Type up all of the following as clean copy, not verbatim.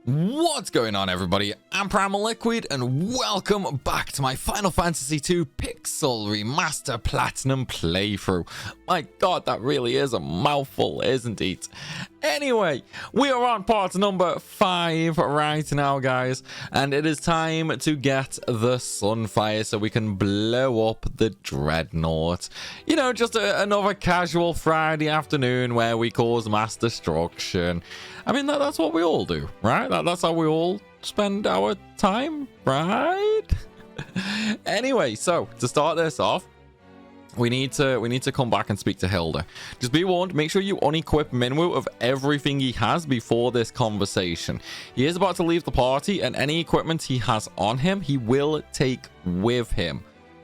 What's going on, everybody? I'm Primalliquid, and welcome back to my Final Fantasy II Pixel Remaster Platinum playthrough. My god, that really is a mouthful, isn't it? Anyway, we are on part number 5 right now, guys, and it is time to get the Sunfire so we can blow up the Dreadnought. You know, just another casual Friday afternoon where we cause mass destruction. I mean, that's what we all do, right? That's how we all spend our time, right? Anyway, so to start this off, we need to come back and speak to Hilda. Just be warned, make sure you unequip Minwoo of everything he has before this conversation. He is about to leave the party, and any equipment he has on him, he will take with him.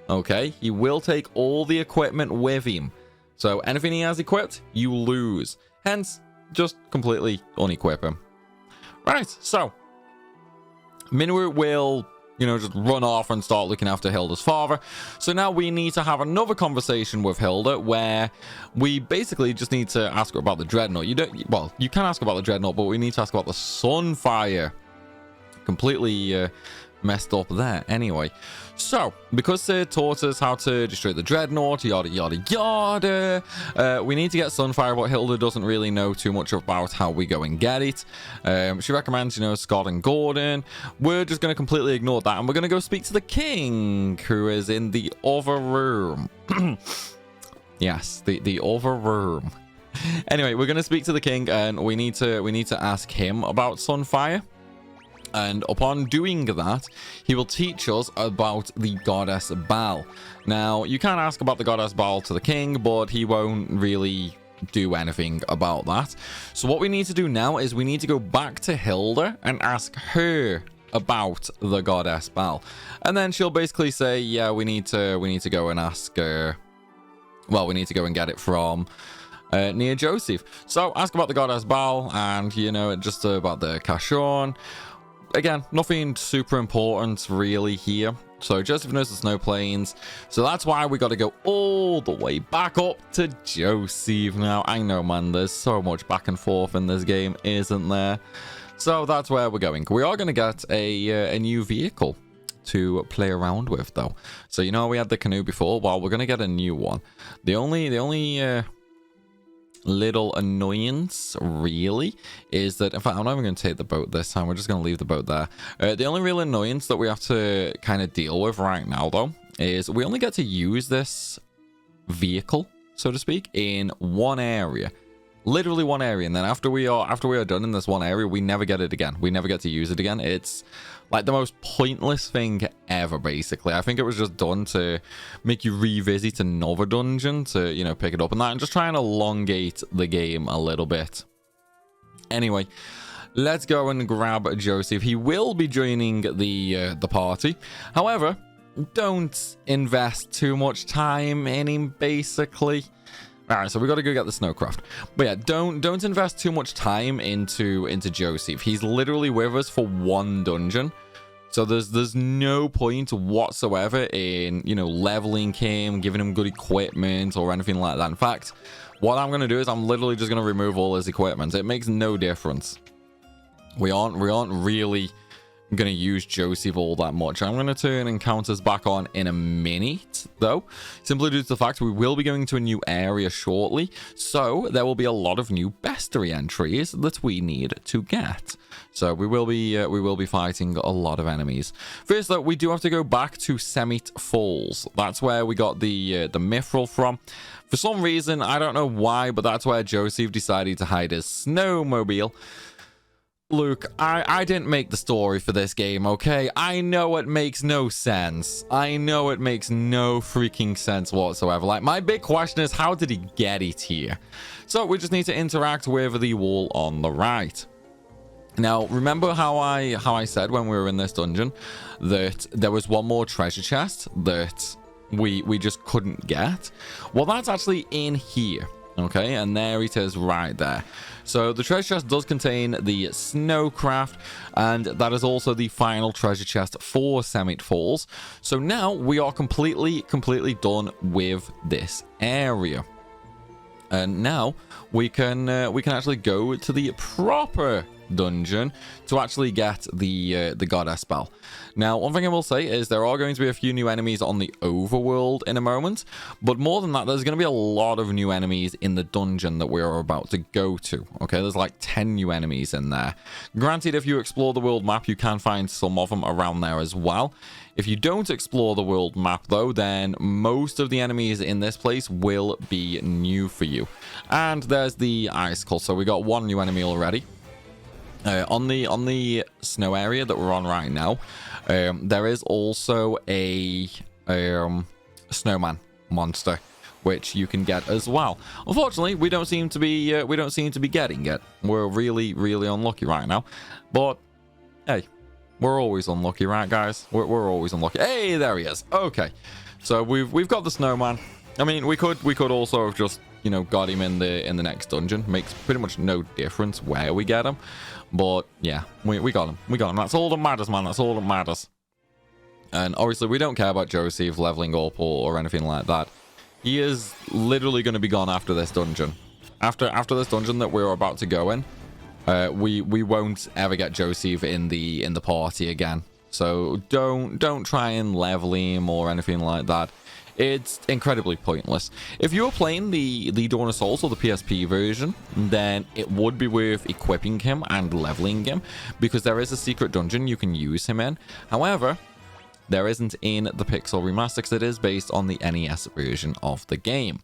Okay? He will take all the equipment with him. So anything he has equipped, you lose. Hence, just completely unequip him. Right, so Minwoo will, you know, just run off and start looking after Hilda's father. So now we need to have another conversation with Hilda where we basically just need to ask her about the Dreadnought. You can ask about the Dreadnought, but we need to ask about the Sunfire. Completely messed up there. Anyway, so because Sid taught us how to destroy the Dreadnought, yada yada yada, we need to get Sunfire, but Hilda doesn't really know too much about how we go and get it. She recommends, you know, Scott and Gordon. We're just going to completely ignore that, and we're going to go speak to the king, who is in the other room. Yes, the other room. Anyway, we're going to speak to the king, and we need to ask him about Sunfire. And upon doing that, he will teach us about the goddess Baal. Now, you can ask about the goddess Baal to the king, but he won't really do anything about that. So what we need to do now is we need to go back to Hilda and ask her about the goddess Baal. And then she'll basically say, yeah, we need to go and ask her. Well, we need to go and get it from near Joseph. So ask about the goddess Baal, and you know, just about the Cachon. Again, nothing super important really here. So Joseph knows the snow plains, so that's why we got to go all the way back up to Joseph. Now, I know, man, there's so much back and forth in this game, isn't there? So that's where we're going. We are going to get a new vehicle to play around with, though. So you know, we had the canoe before. Well, we're going to get a new one. The only little annoyance really is that, in fact, I'm not even going to take the boat this time. We're just going to leave the boat there. The only real annoyance that we have to kind of deal with right now, though, is we only get to use this vehicle, so to speak, in one area. Literally one area, and then after we are done in this one area, we never get it again. We never get to use it again. It's like the most pointless thing ever, basically. I think it was just done to make you revisit another dungeon to, you know, pick it up and that, and just try and elongate the game a little bit. Anyway, let's go and grab Joseph. He will be joining the party. However, don't invest too much time in him, basically. Alright, so we got to go get the snowcraft. But yeah, don't invest too much time into Joseph. He's literally with us for one dungeon. So there's no point whatsoever in, you know, leveling him, giving him good equipment or anything like that. In fact, what I'm going to do is I'm literally just going to remove all his equipment. It makes no difference. We aren't really going to use Joseph all that much. I'm going to turn encounters back on in a minute, though, simply due to the fact we will be going to a new area shortly, so there will be a lot of new bestiary entries that we need to get. So we will be fighting a lot of enemies. First, though, we do have to go back to Semit Falls. That's where we got the mithril from. For some reason, I don't know why, but that's where Joseph decided to hide his snowmobile. Luke, I didn't make the story for this game, okay? I know it makes no sense. I know it makes no freaking sense whatsoever. Like, my big question is, how did he get it here? So we just need to interact with the wall on the right. Now, remember how I said when we were in this dungeon that there was one more treasure chest that we just couldn't get? Well, that's actually in here. Okay, and there it is right there. So the treasure chest does contain the snowcraft, and that is also the final treasure chest for Semit Falls. So now we are completely done with this area. And now we can actually go to the proper dungeon to actually get the goddess spell. Now, one thing I will say is there are going to be a few new enemies on the overworld in a moment, but more than that, there's going to be a lot of new enemies in the dungeon that we're about to go to. Okay, there's like 10 new enemies in there. Granted, if you explore the world map, you can find some of them around there as well. If you don't explore the world map, though, then most of the enemies in this place will be new for you. And there's the icicle. So we got one new enemy already. On the snow area that we're on right now, there is also a snowman monster, which you can get as well. Unfortunately, we don't seem to be getting it. We're really, really unlucky right now. But hey, we're always unlucky, right, guys? We're always unlucky. Hey, there he is. Okay, so we've got the snowman. I mean, we could also have just, you know, got him in the next dungeon. Makes pretty much no difference where we get him, but yeah, we got him. We got him. That's all that matters, man. That's all that matters. And obviously, we don't care about Joseph leveling up or anything like that. He is literally going to be gone after this dungeon. After this dungeon that we're about to go in. We won't ever get Joseph in the party again. So don't try and level him or anything like that. It's incredibly pointless. If you're playing the Dawn of Souls or the PSP version, then it would be worth equipping him and leveling him, because there is a secret dungeon you can use him in. However, there isn't in the Pixel Remaster, because it is based on the NES version of the game.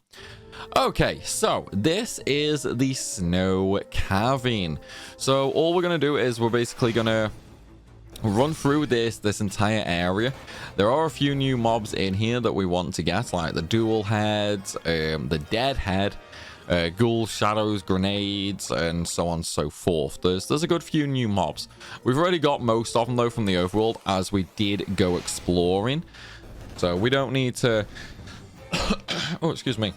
Okay, so this is the snow cavern. So all we're going to do is we're basically going to run through this entire area. There are a few new mobs in here that we want to get, like the dual heads, the dead head, ghouls, shadows, grenades, and so on and so forth. There's a good few new mobs. We've already got most of them, though, from the overworld, as we did go exploring. So we don't need to... oh, excuse me.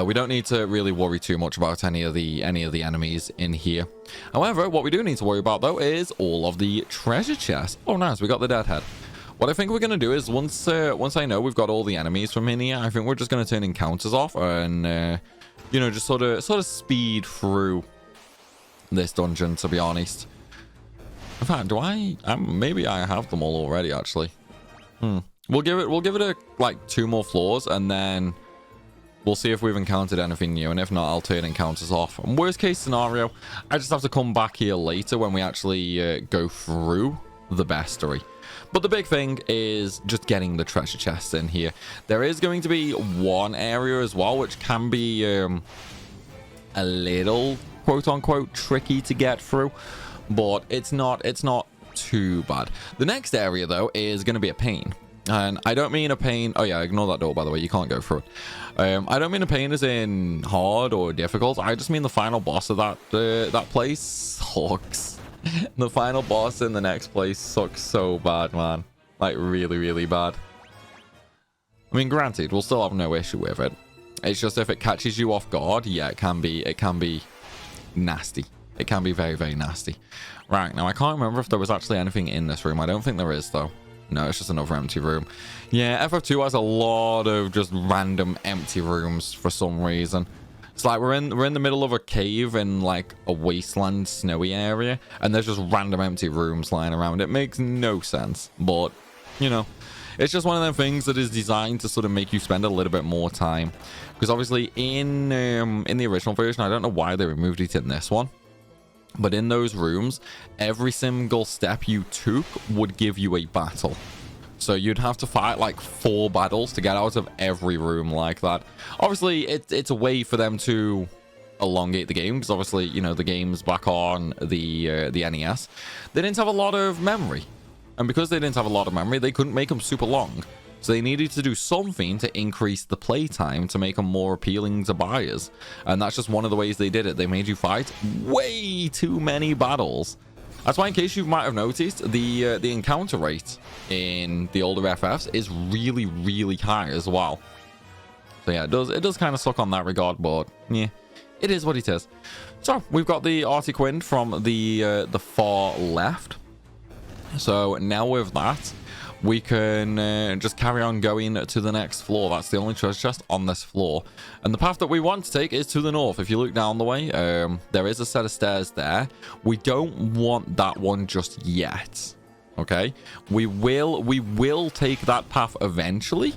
We don't need to really worry too much about any of the enemies in here. However, what we do need to worry about, though, is all of the treasure chests. Oh, nice. We got the dead head. What I think we're going to do is once I know we've got all the enemies from in here, I think we're just going to turn encounters off and, you know, just sort of speed through this dungeon, to be honest. In fact, maybe I have them all already, actually. We'll give it like 2 more floors, and then we'll see if we've encountered anything new, and if not, I'll turn encounters off. And worst case scenario, I just have to come back here later when we actually go through the bestiary. But the big thing is just getting the treasure chests in here. There is going to be one area as well, which can be a little quote-unquote tricky to get through, but it's not too bad. The next area, though, is going to be a pain. And I don't mean a pain... Oh, yeah, ignore that door, by the way. You can't go through it. I don't mean a pain as in hard or difficult. I just mean the final boss of that place sucks. The final boss in the next place sucks so bad, man. Like, really, really bad. I mean, granted, we'll still have no issue with it. It's just if it catches you off guard, yeah, it can be nasty. It can be very, very nasty. Right, now I can't remember if there was actually anything in this room. I don't think there is, though. No, it's just another empty room. Yeah, FF2 has a lot of just random empty rooms for some reason. It's like we're in the middle of a cave in like a wasteland snowy area, and there's just random empty rooms lying around. It makes no sense, but you know, it's just one of them things that is designed to sort of make you spend a little bit more time. Because obviously in the original version, I don't know why they removed it in this one, but in those rooms, every single step you took would give you a battle. So you'd have to fight like 4 battles to get out of every room like that. Obviously, it's a way for them to elongate the game, because obviously, you know, the games back on the NES, they didn't have a lot of memory. And because they didn't have a lot of memory, they couldn't make them super long. So they needed to do something to increase the playtime to make them more appealing to buyers. And that's just one of the ways they did it. They made you fight way too many battles. That's why, in case you might have noticed, the encounter rate in the older FFs is really, really high as well. So yeah, it does kind of suck on that regard, but yeah, it is what it is. So we've got the Arctic Wind from the far left. So now with that, we can just carry on going to the next floor. That's the only treasure chest on this floor. And the path that we want to take is to the north. If you look down the way, there is a set of stairs there. We don't want that one just yet. Okay, we will take that path eventually,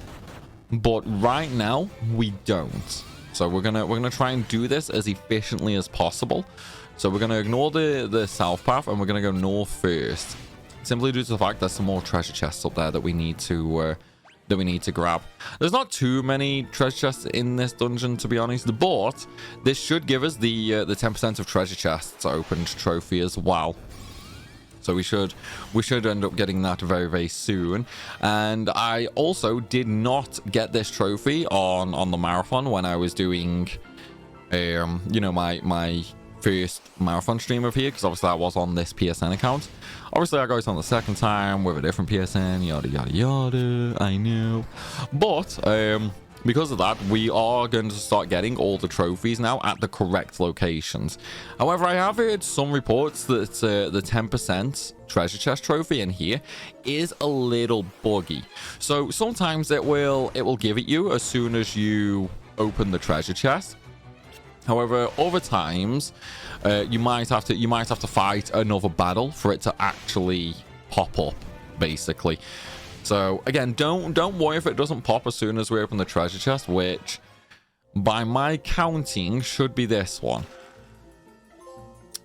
but right now we don't. So we're gonna try and do this as efficiently as possible. So we're gonna ignore the south path and we're gonna go north first, simply due to the fact there's some more treasure chests up there that we need to grab. There's not too many treasure chests in this dungeon, to be honest, but this should give us the 10% of treasure chests opened trophy as well. So we should end up getting that very, very soon. And I also did not get this trophy on the marathon when I was doing you know, my first marathon stream of here, because obviously I was on this PSN account. Obviously I got it on the second time with a different PSN, yada yada yada, I know. But because of that, we are going to start getting all the trophies now at the correct locations. However, I have heard some reports that the 10% treasure chest trophy in here is a little buggy. So sometimes it will give it you as soon as you open the treasure chest. However, other times you might have to fight another battle for it to actually pop up, basically. So again, don't worry if it doesn't pop as soon as we open the treasure chest, which by my counting should be this one.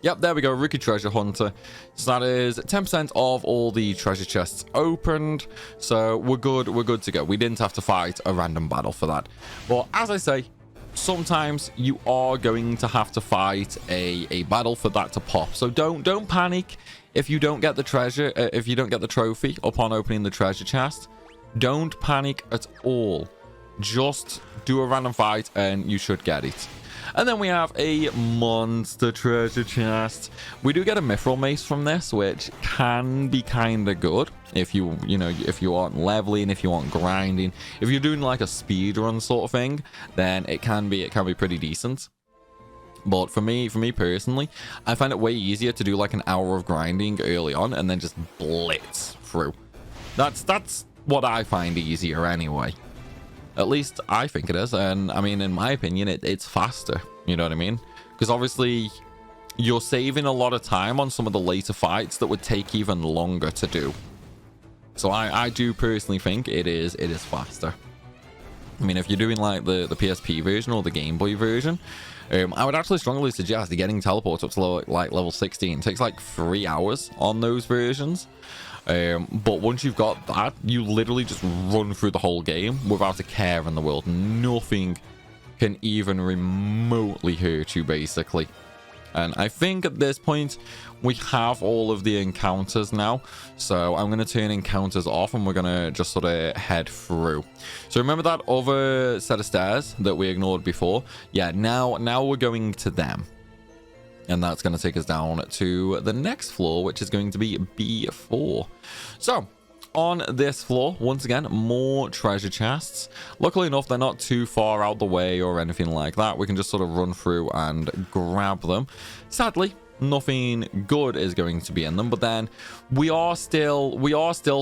Yep, there we go, Rookie Treasure Hunter. So that is 10% of all the treasure chests opened. So we're good to go. We didn't have to fight a random battle for that. But as I say, sometimes you are going to have to fight a battle for that to pop. So don't panic if you don't get the treasure, if you don't get the trophy upon opening the treasure chest. Don't panic at all. Just do a random fight and you should get it. And then we have a monster treasure chest. We do get a mithril mace from this, which can be kind of good if you aren't leveling, if you aren't grinding, if you're doing like a speed run sort of thing, then it can be pretty decent. But for me personally, I find it way easier to do like an hour of grinding early on and then just blitz through. That's what I find easier anyway. At least I think it is. And I mean, in my opinion, it's faster. You know what I mean? Because obviously you're saving a lot of time on some of the later fights that would take even longer to do. So I do personally think it is faster. I mean, if you're doing like the PSP version or the Game Boy version, I would actually strongly suggest getting teleports up to like level 16. It takes like 3 hours on those versions. But once you've got that, you literally just run through the whole game without a care in the world. Nothing can even remotely hurt you, basically. And I think at this point we have all of the encounters now, so I'm going to turn encounters off and we're going to just sort of head through. So remember that other set of stairs that we ignored before? Yeah, now we're going to them. And that's going to take us down to the next floor, which is going to be B4. So on this floor, once again, more treasure chests. Luckily enough, they're not too far out the way or anything like that. We can just sort of run through and grab them. Sadly, nothing good is going to be in them, but then we are still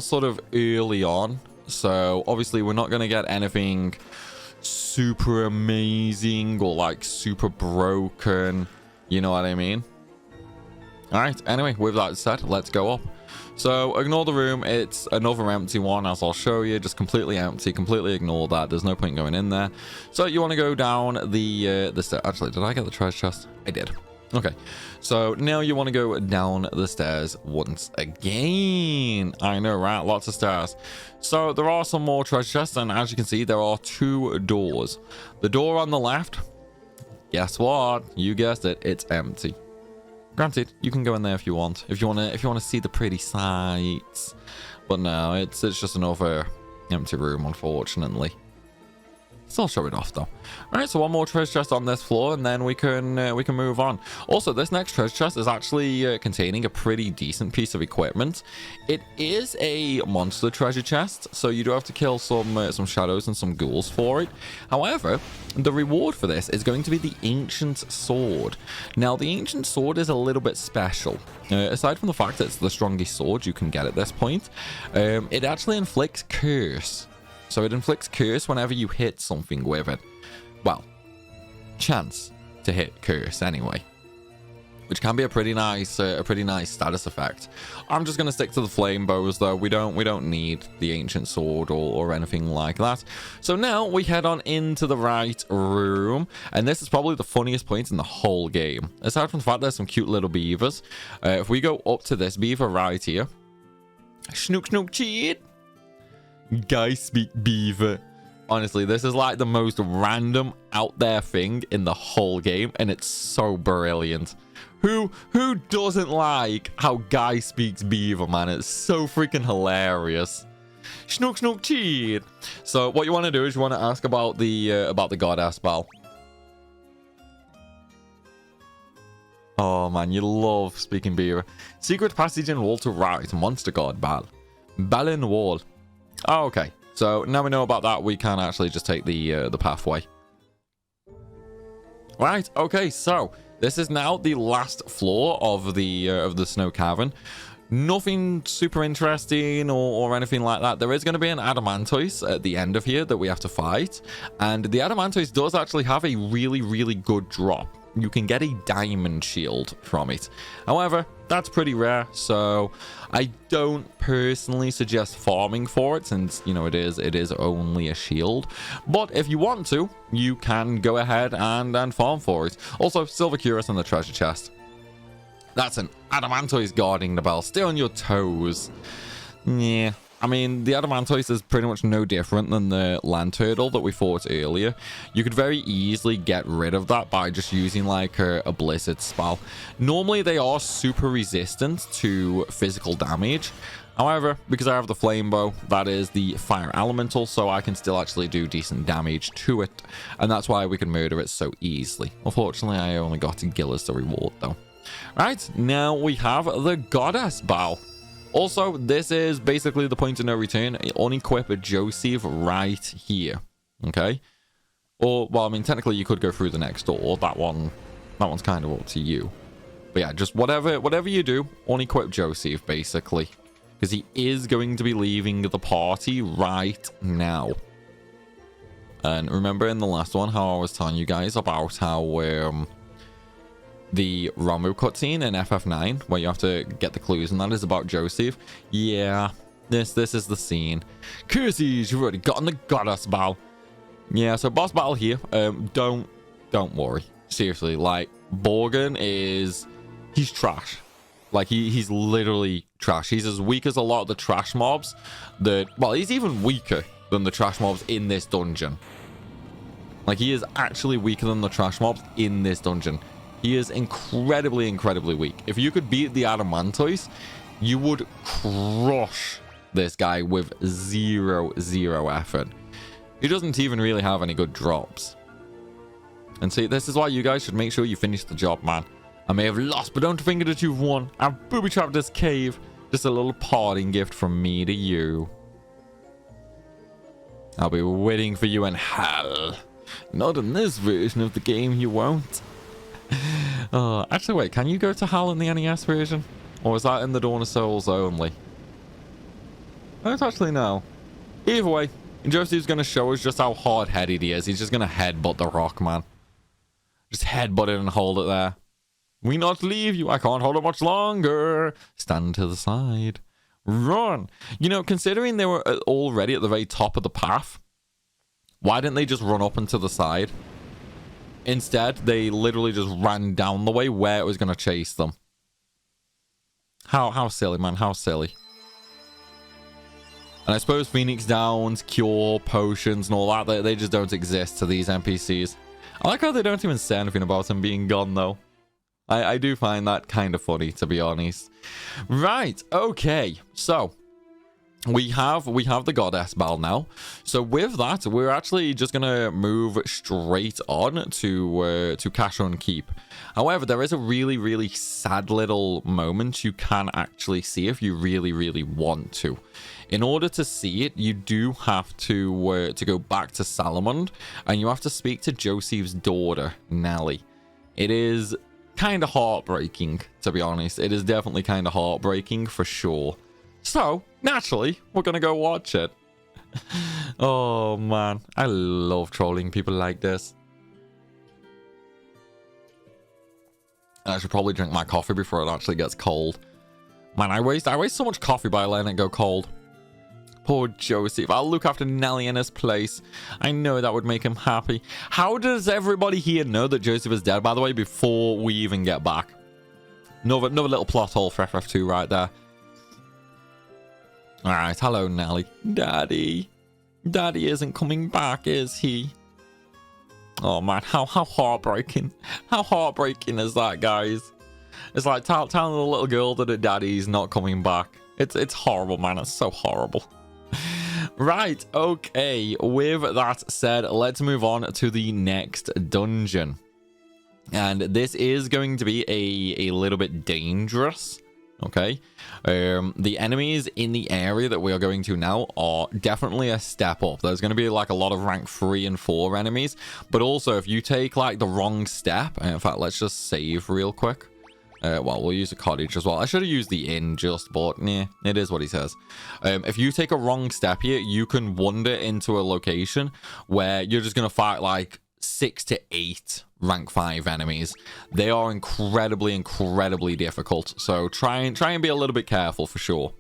sort of early on. So obviously we're not going to get anything super amazing or like super broken. You know what I mean? All right, anyway, with that said, let's go up. So ignore the room. It's another empty one, as I'll show you. Just completely empty. Completely ignore that. There's no point going in there. So you want to go down the stairs. Actually, did I get the treasure chest? I did. Okay. So now you want to go down the stairs once again. I know, right? Lots of stairs. So there are some more treasure chests, and as you can see, there are 2 doors. The door on the left, guess what? You guessed it. It's empty. Granted, you can go in there if you want. If you want to see the pretty sights. But no, it's just another empty room, unfortunately. Still show it off though. All right, so one more treasure chest on this floor, and then we can move on. Also, this next treasure chest is actually containing a pretty decent piece of equipment. It is a monster treasure chest, so you do have to kill some shadows and some ghouls for it. However, the reward for this is going to be the ancient sword. Now, the ancient sword is a little bit special. Aside from the fact that it's the strongest sword you can get at this point, it actually inflicts curse. So it inflicts curse whenever you hit something with it. Well, chance to hit curse anyway, which can be a pretty nice status effect. I'm just gonna stick to the flame bows though. We don't need the ancient sword or anything like that. So now we head on into the right room, and this is probably the funniest point in the whole game. Aside from the fact there's some cute little beavers. If we go up to this beaver right here, snook snook cheat. Guys speak beaver. Honestly, this is like the most random out there thing in the whole game, and it's so brilliant. Who doesn't like how Guy speaks beaver, man? It's so freaking hilarious. Snook snook cheat. So what you want to do is you want to ask about the goddess Bal. Oh man, you love speaking beaver. Secret passage in wall to right. Monster god Bal. Bal in wall. Oh, okay. So now we know about that, we can actually just take the pathway. Right. Okay. So this is now the last floor of the snow cavern. Nothing super interesting or anything like that. There is going to be an adamantoise at the end of here that we have to fight, and the adamantoise does actually have a really good drop. You can get a diamond shield from it. However, that's pretty rare, so I don't personally suggest farming for it, since, you know, it is only a shield. But if you want to, you can go ahead and farm for it. Also, silver cuirass in the treasure chest. That's an adamantoise guarding the bell. Stay on your toes. Yeah. I mean, the adamantoise is pretty much no different than the land turtle that we fought earlier. You could very easily get rid of that by just using like a blizzard spell. Normally, they are super resistant to physical damage. However, because I have the flame bow, that is the fire elemental, so I can still actually do decent damage to it. And that's why we can murder it so easily. Unfortunately, I only got to Gill as the reward though. Right, now we have the goddess bow. Also, this is basically the point of no return. Unequip a Joseph right here. Okay? Or, well, I mean, technically you could go through the next door. That one's kind of up to you. But yeah, just whatever you do, unequip Joseph, basically. Because he is going to be leaving the party right now. And remember in the last one how I was telling you guys about how the Ramu cutscene in FF9, where you have to get the clues, and that is about Joseph. Yeah, this is the scene. Curses, you've already gotten the goddess battle. Yeah, so boss battle here. Don't worry. Seriously, like, Borgen he's trash. Like, he's literally trash. He's as weak as a lot of the trash mobs well, he's even weaker than the trash mobs in this dungeon. Like, he is actually weaker than the trash mobs in this dungeon. He is incredibly weak. If you could beat the adamantoise, you would crush this guy with zero effort. He doesn't even really have any good drops. And see, this is why you guys should make sure you finish the job, man. I may have lost, but don't think that you've won. I've booby-trapped this cave. Just a little parting gift from me to you. I'll be waiting for you in hell. Not in this version of the game, you won't. Actually, wait, can you go to hell in the NES version? Or is that in the Dawn of Souls only? I don't actually know. Either way, Joseph's going to show us just how hard-headed he is. He's just going to headbutt the rock, man. Just headbutt it and hold it there. We not leave you. I can't hold it much longer. Stand to the side. Run. You know, considering they were already at the very top of the path, why didn't they just run up and to the side? Instead, they literally just ran down the way where it was going to chase them. How silly, man. How silly. And I suppose Phoenix Downs, Cure, Potions, and all that, they just don't exist to these NPCs. I like how they don't even say anything about him being gone, though. I do find that kind of funny, to be honest. Right, okay. So, we have the goddess bell now. So with that, we're actually just gonna move straight on to Cashon Keep. However, there is a really sad little moment you can actually see if you really want to. In order to see it, you do have to go back to Salamond, and you have to speak to Joseph's daughter, Nelly. It is kind of heartbreaking, to be honest. It is definitely kind of heartbreaking for sure. So, naturally, we're going to go watch it. Oh, man. I love trolling people like this. I should probably drink my coffee before it actually gets cold. Man, I waste so much coffee by letting it go cold. Poor Joseph. I'll look after Nelly in his place. I know that would make him happy. How does everybody here know that Joseph is dead, by the way, before we even get back? Another little plot hole for FF2 right there. Alright, hello, Nelly. Daddy. Daddy isn't coming back, is he? Oh, man, how heartbreaking. How heartbreaking is that, guys? It's like telling the little girl that her daddy's not coming back. It's horrible, man. It's so horrible. Right, okay. With that said, let's move on to the next dungeon. And this is going to be a little bit dangerous. Okay, the enemies in the area that we are going to now are definitely a step up. There's going to be like a lot of rank 3 and 4 enemies, but also if you take like the wrong step, in fact, let's just save real quick. Well, we'll use a cottage as well. I should have used the inn just, but yeah, it is what he says. If you take a wrong step here, you can wander into a location where you're just going to fight like 6 to 8 rank 5 enemies. They are incredibly difficult, so try and be a little bit careful for sure.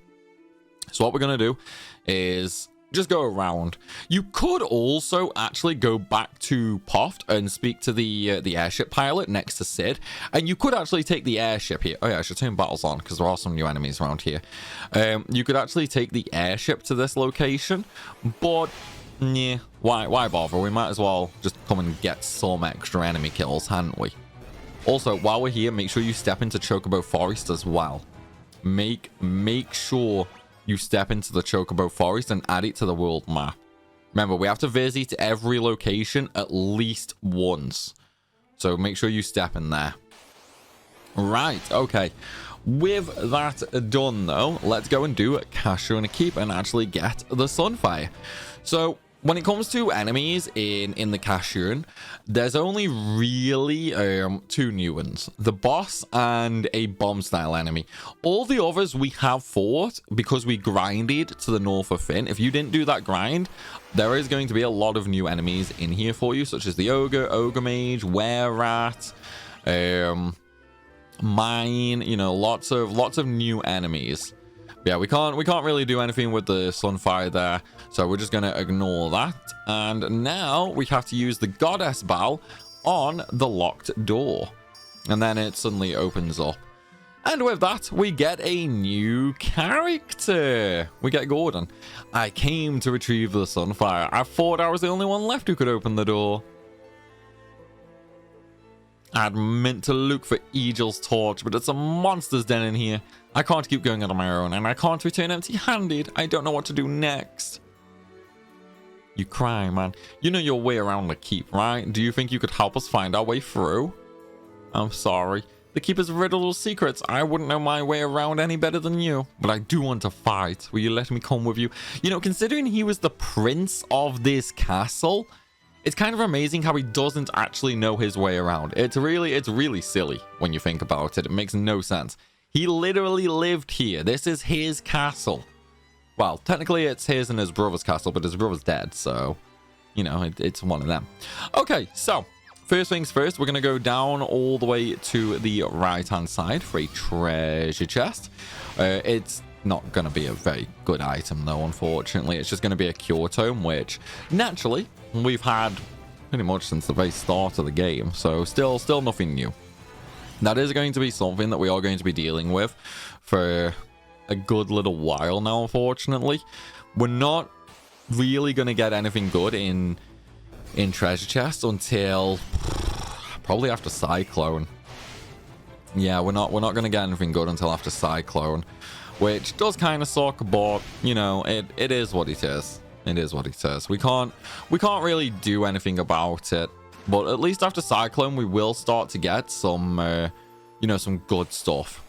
So what we're gonna do is just go around. You could also actually go back to Poft and speak to the airship pilot next to Sid, and you could actually take the airship here. Oh yeah, I should turn battles on because there are some new enemies around here. You could actually take the airship to this location, but yeah, why bother? We might as well just come and get some extra enemy kills, hadn't we? Also, while we're here, make sure you step into Chocobo Forest as well. Make sure you step into the Chocobo Forest and add it to the world map. Remember, we have to visit every location at least once. So make sure you step in there. Right, okay. With that done, though, let's go and do Cashon Keep and actually get the Sunfire. So when it comes to enemies in the Cashon, there's only really 2 new ones. The boss and a bomb-style enemy. All the others we have fought because we grinded to the north of Finn. If you didn't do that grind, there is going to be a lot of new enemies in here for you, such as the Ogre, Ogre Mage, Were-Rat, Mine, you know, lots of new enemies. Yeah, we can't really do anything with the Sunfire there, so we're just gonna ignore that. And now we have to use the Goddess Bell on the locked door, and then it suddenly opens up. And with that, we get a new character. We get Gordon. I came to retrieve the Sunfire. I thought I was the only one left who could open the door. I'd meant to look for Eagle's torch, but it's a monster's den in here. I can't keep going on my own, and I can't return empty-handed. I don't know what to do next. You cry, man. You know your way around the keep, right? Do you think you could help us find our way through? I'm sorry. The keep is riddled with secrets. I wouldn't know my way around any better than you. But I do want to fight. Will you let me come with you? You know, considering he was the prince of this castle, it's kind of amazing how he doesn't actually know his way around. It's really silly when you think about it. It makes no sense. He literally lived here. This is his castle. Well, technically it's his and his brother's castle, but his brother's dead, so, you know, it's one of them. Okay, so, first things first, we're going to go down all the way to the right-hand side for a treasure chest. It's not going to be a very good item, though, unfortunately. It's just going to be a cure tome, which, naturally, we've had pretty much since the very start of the game, so still nothing new. That is going to be something that we are going to be dealing with for a good little while now, unfortunately. We're not really going to get anything good in treasure chests until probably after Cyclone. Yeah, we're not going to get anything good until after Cyclone. which does kind of suck, but you know, it is what it is. It is what it is. We can't really do anything about it, but at least after Cyclone we will start to get some you know, some good stuff.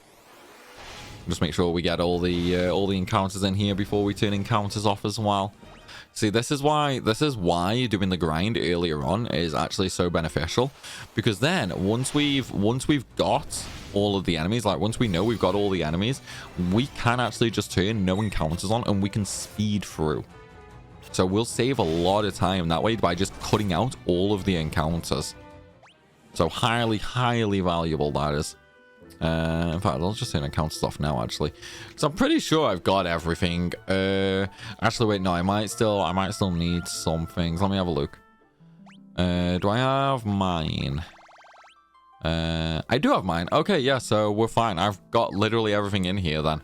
Just make sure we get all the encounters in here before we turn encounters off as well. See, this is why doing the grind earlier on is actually so beneficial, because then once we've got all of the enemies, like once we know we've got all the enemies, we can actually just turn no encounters on and we can speed through. So we'll save a lot of time that way by just cutting out all of the encounters. So highly valuable that is. In fact, I'll just turn encounters off now, actually, because I'm pretty sure I've got everything. Actually, wait, no, I might still need some things. Let me have a look. Do I have mine? I do have mine. Okay, yeah, so we're fine. I've got literally everything in here then.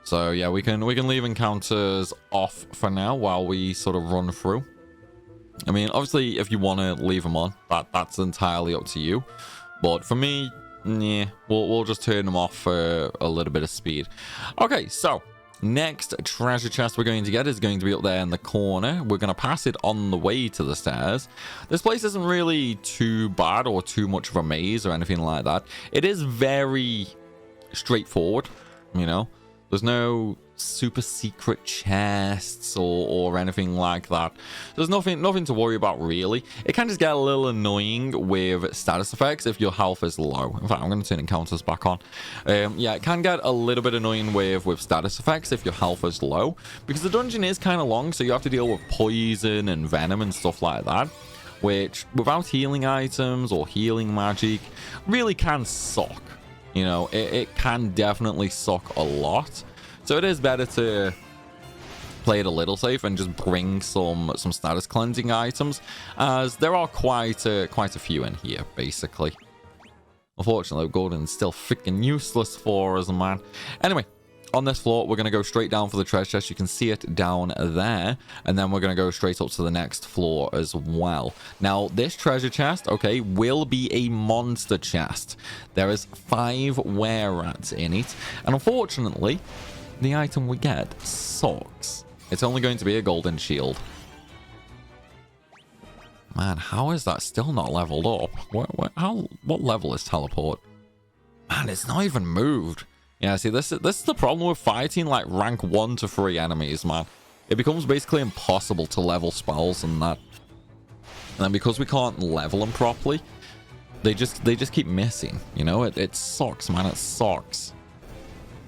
So yeah, we can leave encounters off for now while we sort of run through. I mean, obviously, if you want to leave them on, that's entirely up to you. But for me, yeah, we'll just turn them off for a little bit of speed. Okay, so next treasure chest we're going to get is going to be up there in the corner. We're going to pass it on the way to the stairs. This place isn't really too bad or too much of a maze or anything like that. It is very straightforward, you know. There's no super secret chests or anything like that. There's nothing to worry about, really. It can just get a little annoying with status effects if your health is low. In fact, I'm going to turn encounters back on. Yeah, it can get a little bit annoying with status effects if your health is low, because the dungeon is kind of long, so you have to deal with poison and venom and stuff like that, which without healing items or healing magic really can suck. You know, it can definitely suck a lot. So it is better to play it a little safe and just bring some status cleansing items, as there are quite a few in here, basically. Unfortunately, Gordon's still freaking useless for us, man. Anyway, on this floor, we're going to go straight down for the treasure chest. You can see it down there. And then we're going to go straight up to the next floor as well. Now, this treasure chest, okay, will be a monster chest. There is 5 were-rats in it. And unfortunately, the item we get sucks. It's only going to be a golden shield. Man, how is that still not leveled up? What level is teleport? Man, it's not even moved. Yeah, see, this is the problem with fighting like rank 1 to 3 enemies, man. It becomes basically impossible to level spells and that. And then because we can't level them properly, they just keep missing. You know, it sucks, man. It sucks.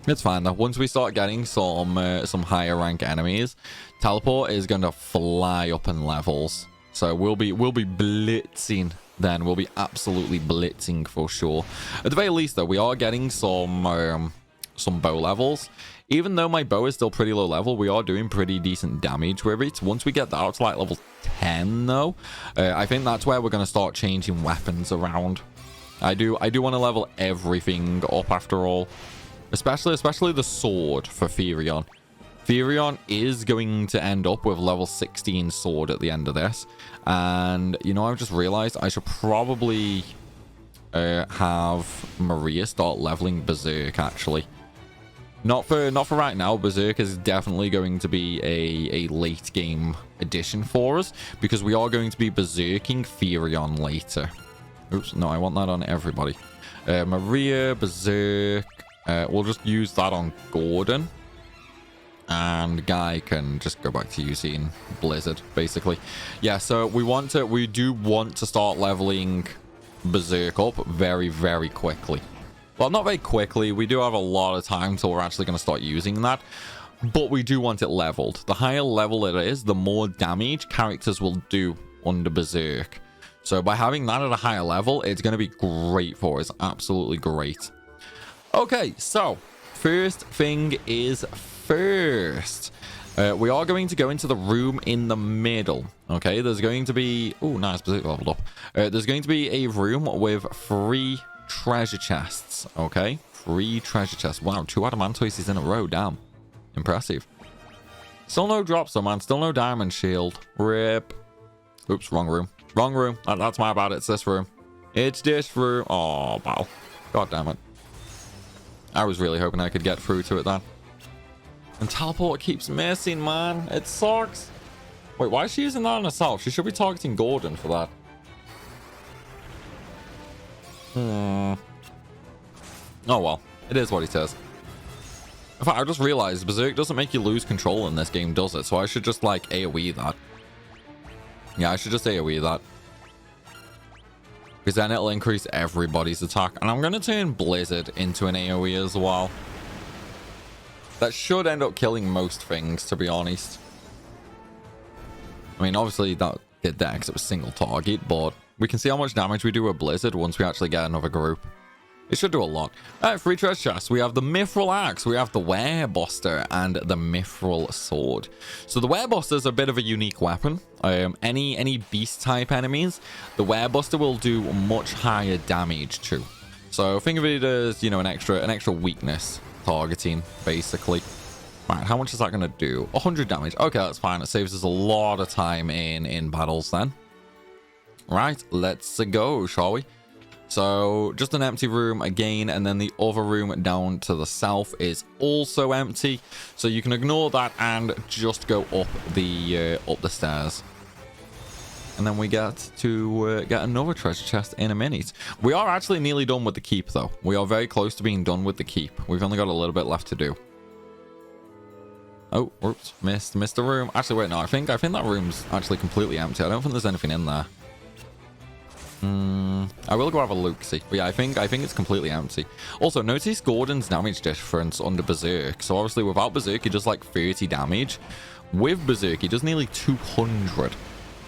It's fine though. Once we start getting some higher rank enemies, teleport is going to fly up in levels. So we'll be blitzing then. We'll be absolutely blitzing for sure. At the very least though, we are getting some bow levels. Even though my bow is still pretty low level, we are doing pretty decent damage with it. Once we get that to like level 10 though, I think that's where we're going to start changing weapons around. I do want to level everything up after all. Especially the sword for Firion. Firion is going to end up with level 16 sword at the end of this. And, you know, I've just realized I should probably have Maria start leveling Berserk, actually. Not for right now. Berserk is definitely going to be a late game addition for us, because we are going to be berserking Firion later. Oops, no, I want that on everybody. Maria, Berserk. We'll just use that on Gordon. And Guy can just go back to using Blizzard, basically. Yeah, so we do want to start leveling Berserk up very, very quickly. Well, not very quickly. We do have a lot of time till we're actually going to start using that. But we do want it leveled. The higher level it is, the more damage characters will do under Berserk. So by having that at a higher level, it's going to be great for us. Absolutely great. Okay, so first thing is first. We are going to go into the room in the middle. Okay, there's going to be... Oh, nice, Berserk leveled up. There's going to be a room with 3 treasure chests. Okay, 3 treasure chests. Wow, 2 adamantoises in a row. Damn. Impressive. Still no drops though, man. Still no diamond shield. Rip. Oops, wrong room. Wrong room. That's my bad. It's this room. It's this room. Oh, wow. God damn it. I was really hoping I could get through to it then. And teleport keeps missing, man. It sucks. Wait, why is she using that on herself? She should be targeting Gordon for that. Oh well, it is what it is. In fact, I just realized Berserk doesn't make you lose control in this game, does it? So I should just like AoE that. Yeah, I should just AoE that. Because then it'll increase everybody's attack. And I'm going to turn Blizzard into an AoE as well. That should end up killing most things, to be honest. I mean, obviously that did that because it was single target, but we can see how much damage we do with Blizzard once we actually get another group. It should do a lot. Free treasure chests. We have the Mithril Axe, we have the Werebuster, and the Mithril Sword. So the Werebuster is a bit of a unique weapon. Any beast type enemies, the Werebuster will do much higher damage to. So think of it as, you know, an extra weakness targeting, basically. Right, how much is that going to do? 100 damage. Okay, that's fine. It saves us a lot of time in battles then. Right, let's go, shall we? So just an empty room again, and then the other room down to the south is also empty. So you can ignore that and just go up the stairs. And then we get to get another treasure chest in a minute. We are actually nearly done with the keep, though. We are very close to being done with the keep. We've only got a little bit left to do. Oh, whoops, missed the room. Actually, wait, no, I think that room's actually completely empty. I don't think there's anything in there. I will go have a look, see. But yeah, I think it's completely empty. Also, notice Gordon's damage difference under Berserk. So obviously, without Berserk, he does like 30 damage. With Berserk, he does nearly 200.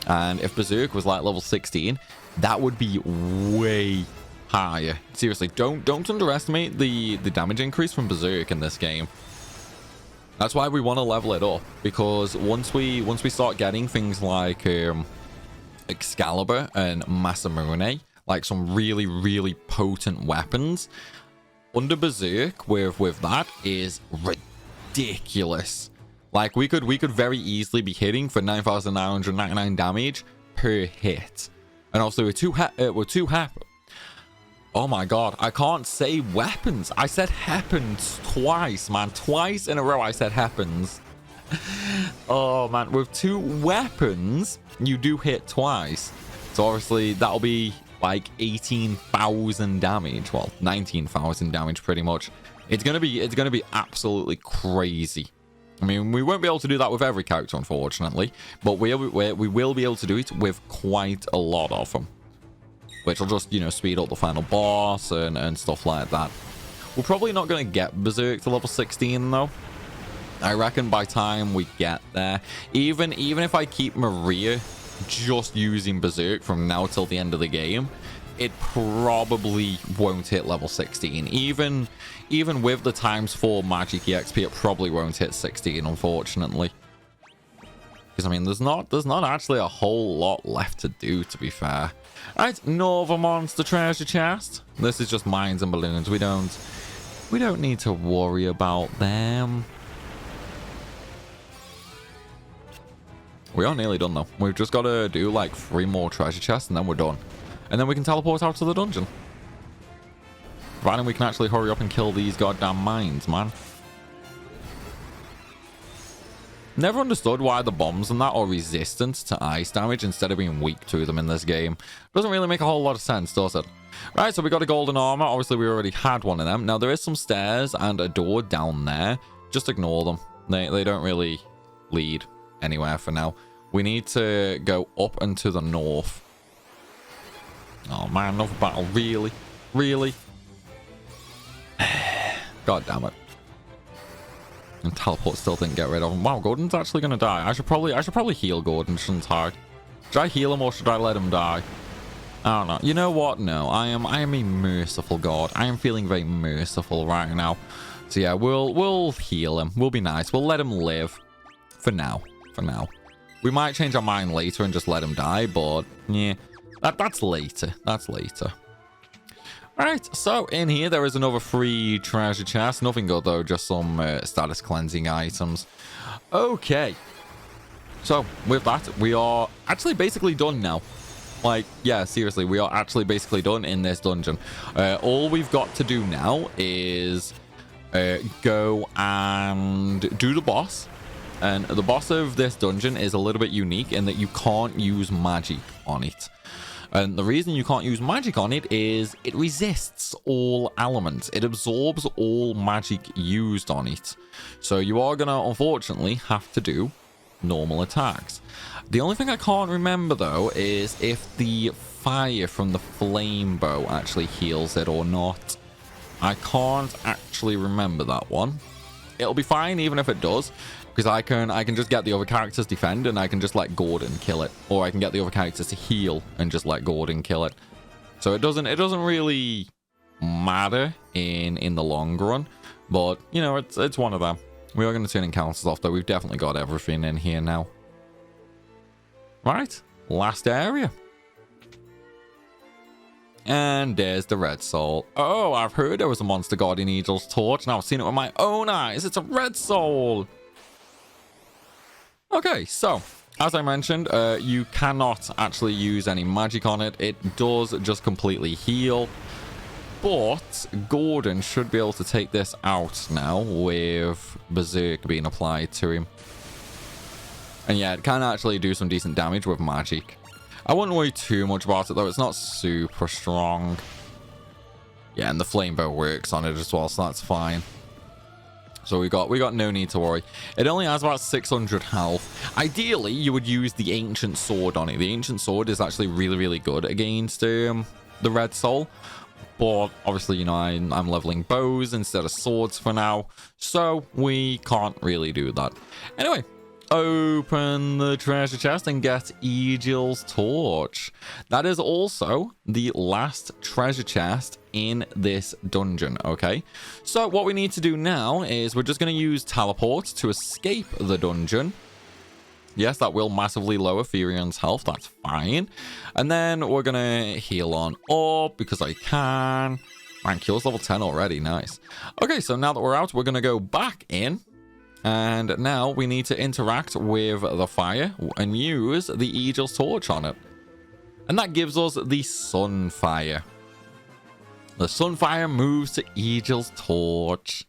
And if Berserk was like level 16, that would be way higher. Seriously, don't underestimate the damage increase from Berserk in this game. That's why we want to level it up, because once we start getting things like Excalibur and Masamune, like some really, really potent weapons, under Berserk with that is ridiculous. Like we could very easily be hitting for 9,999 damage per hit. And also we're too happy. Oh my god, I can't say weapons. I said happens twice, man. Twice in a row I said happens. Oh man, with 2 weapons, you do hit twice. So obviously that'll be like 18,000 damage. Well, 19,000 damage pretty much. It's gonna be absolutely crazy. I mean, we won't be able to do that with every character, unfortunately, but we will be able to do it with quite a lot of them. Which will just, you know, speed up the final boss and stuff like that. We're probably not going to get Berserk to level 16, though. I reckon by time we get there, even if I keep Maria just using Berserk from now till the end of the game, it probably won't hit level 16. Even with the ×4 magic EXP, it probably won't hit 16, unfortunately. Because, I mean, there's not actually a whole lot left to do, to be fair. Right, Nova Monster Treasure Chest. This is just mines and balloons. We don't need to worry about them. We are nearly done, though. We've just got to do, like, 3 more treasure chests, and then we're done. And then we can teleport out to the dungeon. Providing we can actually hurry up and kill these goddamn mines, man. Never understood why the bombs and that are resistant to ice damage instead of being weak to them in this game. Doesn't really make a whole lot of sense, does it? Right, so we got a golden armor. Obviously, we already had one of them. Now, there is some stairs and a door down there. Just ignore them. They don't really lead anywhere for now. We need to go up and to the north. Oh, man, another battle. Really? Really? God damn it. And teleport still didn't get rid of him. Wow, Gordon's actually gonna die. I should probably heal Gordon, shouldn't I? Should I heal him or should I let him die? I don't know. You know what? No, I am a merciful god. I am feeling very merciful right now. So yeah, we'll heal him. We'll be nice. We'll let him live. For now. For now. We might change our mind later and just let him die, but yeah. That's later. That's later. Alright, so in here there is another free treasure chest. Nothing good though, just some status cleansing items. Okay. So, with that, we are actually basically done now. Like, yeah, seriously, we are actually basically done in this dungeon. All we've got to do now is go and do the boss. And the boss of this dungeon is a little bit unique in that you can't use magic on it. And the reason you can't use magic on it is it resists all elements. It absorbs all magic used on it. So you are going to, unfortunately, have to do normal attacks. The only thing I can't remember, though, is if the fire from the flame bow actually heals it or not. I can't actually remember that one. It'll be fine even if it does, because I can just get the other characters defend and I can just let Gordon kill it, or I can get the other characters to heal and just let Gordon kill it. So it doesn't really matter in the long run, but you know, it's one of them. We are going to turn encounters off though. We've definitely got everything in here now. Right, last area. And there's the red soul. Oh, I've heard there was a monster guardian Eagle's torch. Now I've seen it with my own eyes. It's a red soul. Okay, so as I mentioned, you cannot actually use any magic on it. It does just completely heal. But Gordon should be able to take this out now with Berserk being applied to him. And yeah, it can actually do some decent damage with magic. I wouldn't worry too much about it though. It's not super strong. Yeah, and the flame bow works on it as well, so that's fine. So we got no need to worry. It only has about 600 health. Ideally, you would use the ancient sword on it. The ancient sword is actually really good against the red soul. But obviously, you know, I'm leveling bows instead of swords for now, so we can't really do that. Anyway, open the treasure chest and get Aegil's torch. That is also the last treasure chest in this dungeon, okay? So what we need to do now is we're just going to use teleport to escape the dungeon. Yes, that will massively lower Furion's health. That's fine. And then we're going to heal on up because I can. Man, Q's level 10 already. Nice. Okay, so now that we're out, we're going to go back in. And now we need to interact with the fire and use the Aegil's torch on it. And that gives us the Sunfire. The Sunfire moves to Aegil's torch.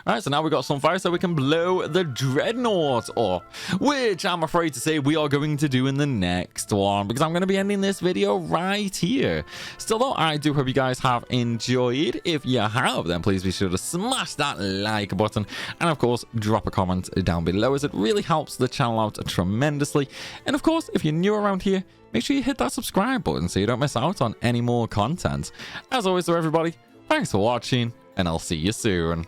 Alright, so now we've got Sunfire so we can blow the Dreadnought up, which I'm afraid to say we are going to do in the next one, because I'm going to be ending this video right here. Still though, I do hope you guys have enjoyed. If you have, then please be sure to smash that like button, and of course, drop a comment down below, as it really helps the channel out tremendously. And of course, if you're new around here, make sure you hit that subscribe button so you don't miss out on any more content. As always though, everybody, thanks for watching, and I'll see you soon.